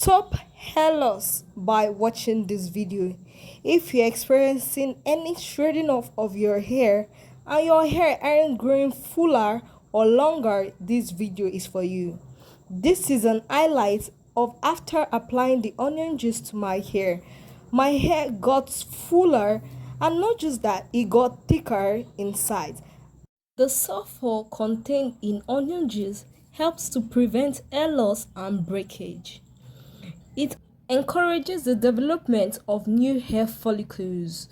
Stop hair loss by watching this video. If you're experiencing any shredding off of your hair and your hair aren't growing fuller or longer, this video is for you. This is an highlight of after applying the onion juice to my hair. My hair got fuller, and not just that, it got thicker inside. The sulfur contained in onion juice helps to prevent hair loss and breakage. It encourages the development of new hair follicles.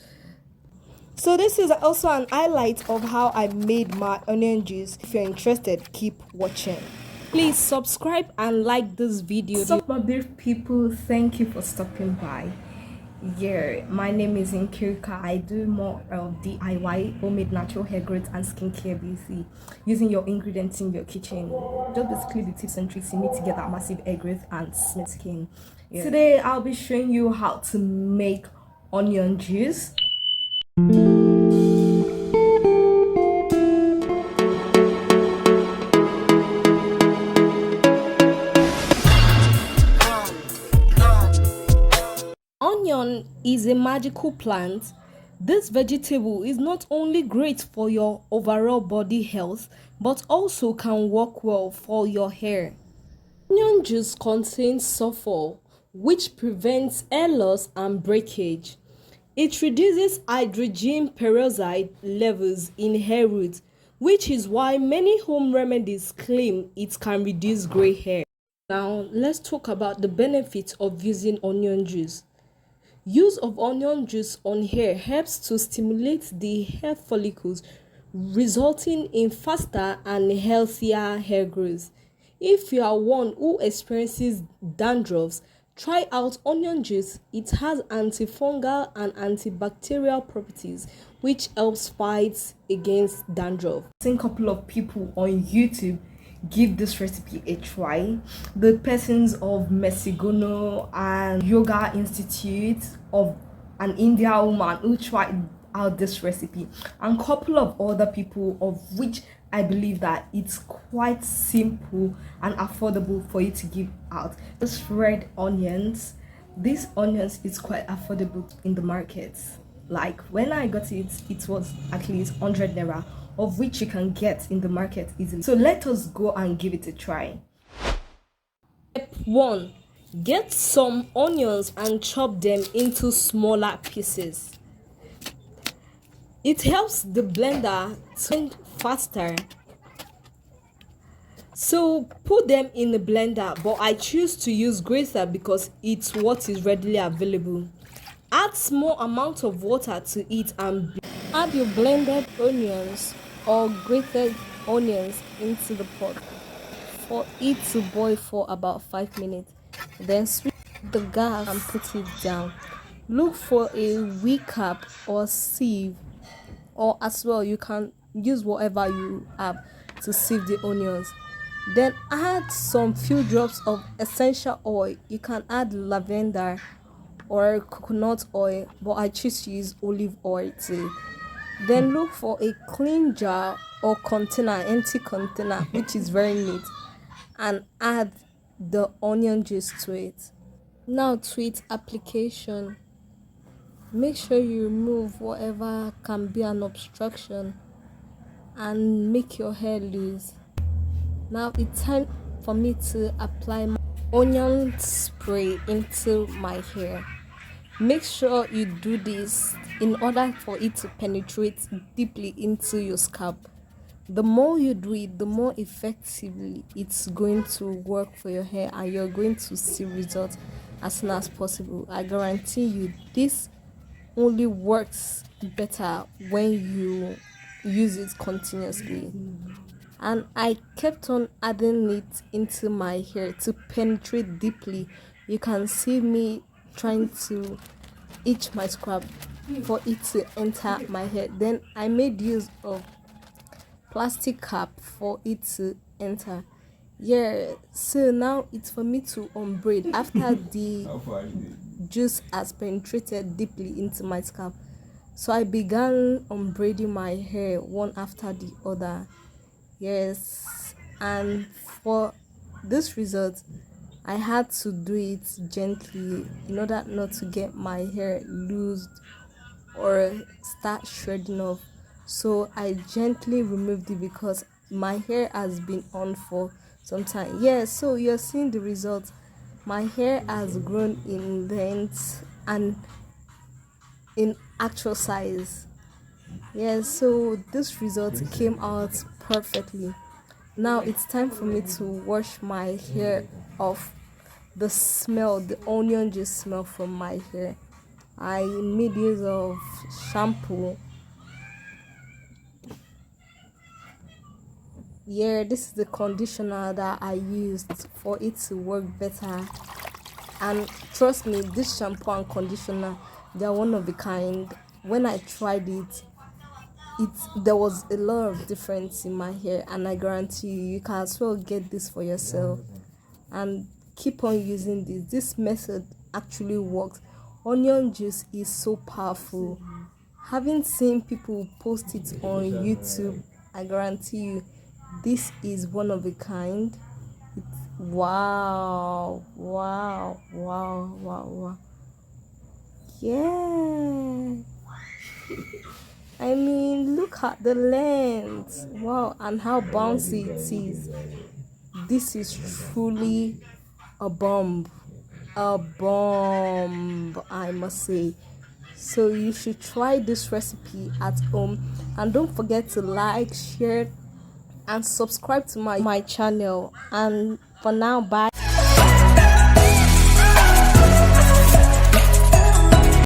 So this is also an highlight of how I made my onion juice. If you're interested, keep watching. Please subscribe and like this video. Some of my people, thank you for stopping by. Yeah, my name is Nkirika. I do more of DIY, homemade natural hair growth and skincare BC, using your ingredients in your kitchen. Just basically the tips and tricks you need to get that massive hair growth and smooth skin. Yeah. Today I'll be showing you how to make onion juice. Onion is a magical plant. This vegetable is not only great for your overall body health, but also can work well for your hair. Onion juice contains sulfur, which prevents hair loss and breakage. It reduces hydrogen peroxide levels in hair roots, which is why many home remedies claim it can reduce gray hair. Now, let's talk about the benefits of using onion juice. Use of onion juice on hair helps to stimulate the hair follicles, resulting in faster and healthier hair growth. If you are one who experiences dandruff, try out onion juice. It has anti-fungal and antibacterial properties, which helps fight against dandruff. I've seen a couple of people on YouTube give this recipe a try. The persons of Mesigono and Yoga Institute of an Indian woman who tried out this recipe, and a couple of other people, of which I believe that it's quite simple and affordable for you to give out. This red onions, these onions is quite affordable in the market. Like when I got it, it was at least 100 naira, of which you can get in the market easily. So let us go and give it a try. Step 1. Get some onions and chop them into smaller pieces. It helps the blender to faster. So put them in the blender, but I choose to use grater because it's what is readily available. Add small amount of water to it and add your blended onions or grated onions into the pot for it to boil for about 5 minutes. Then switch the gas and put it down. Look for a weak cap or sieve, or as well you can use whatever you have to sieve the onions. Then add some few drops of essential oil. You can add lavender or coconut oil, but I choose to use olive oil too. Then look for a clean jar or container, empty container, which is very neat, and add the onion juice to it. Now to its application, make sure you remove whatever can be an obstruction and make your hair loose. Now it's time for me to apply my onion spray into my hair. Make sure you do this in order for it to penetrate deeply into your scalp. The more you do it, the more effectively it's going to work for your hair, and you're going to see results as soon as possible. I guarantee you this only works better when you use it continuously. And I kept on adding it into my hair to penetrate deeply. You can see me trying to itch my scalp for it to enter my hair. Then I made use of plastic cap for it to enter. Yeah, so now it's for me to unbraid after the juice has penetrated deeply into my scalp. So I began unbraiding my hair one after the other. Yes, and for this result, I had to do it gently in order not to get my hair loosed or start shredding off. So I gently removed it because my hair has been on for some time. Yeah, so you're seeing the result. My hair has grown in length and in actual size. Yeah, so this result came out perfectly. Now it's time for me to wash my hair off. The smell, the onion juice smell from my hair. I made use of shampoo. Yeah, this is the conditioner that I used for it to work better. And trust me, this shampoo and conditioner, they are one of a kind. When I tried it there was a lot of difference in my hair, and I guarantee you can as well get this for yourself and keep on using this method actually works. Onion juice is so powerful. Having seen people post it on YouTube, I guarantee you this is one of a kind. Wow. Yeah, I mean, look at the length. Wow, and how bouncy it is. This is truly a bomb. A bomb, I must say. So you should try this recipe at home, and don't forget to like, share, and subscribe to my channel. And for now, bye.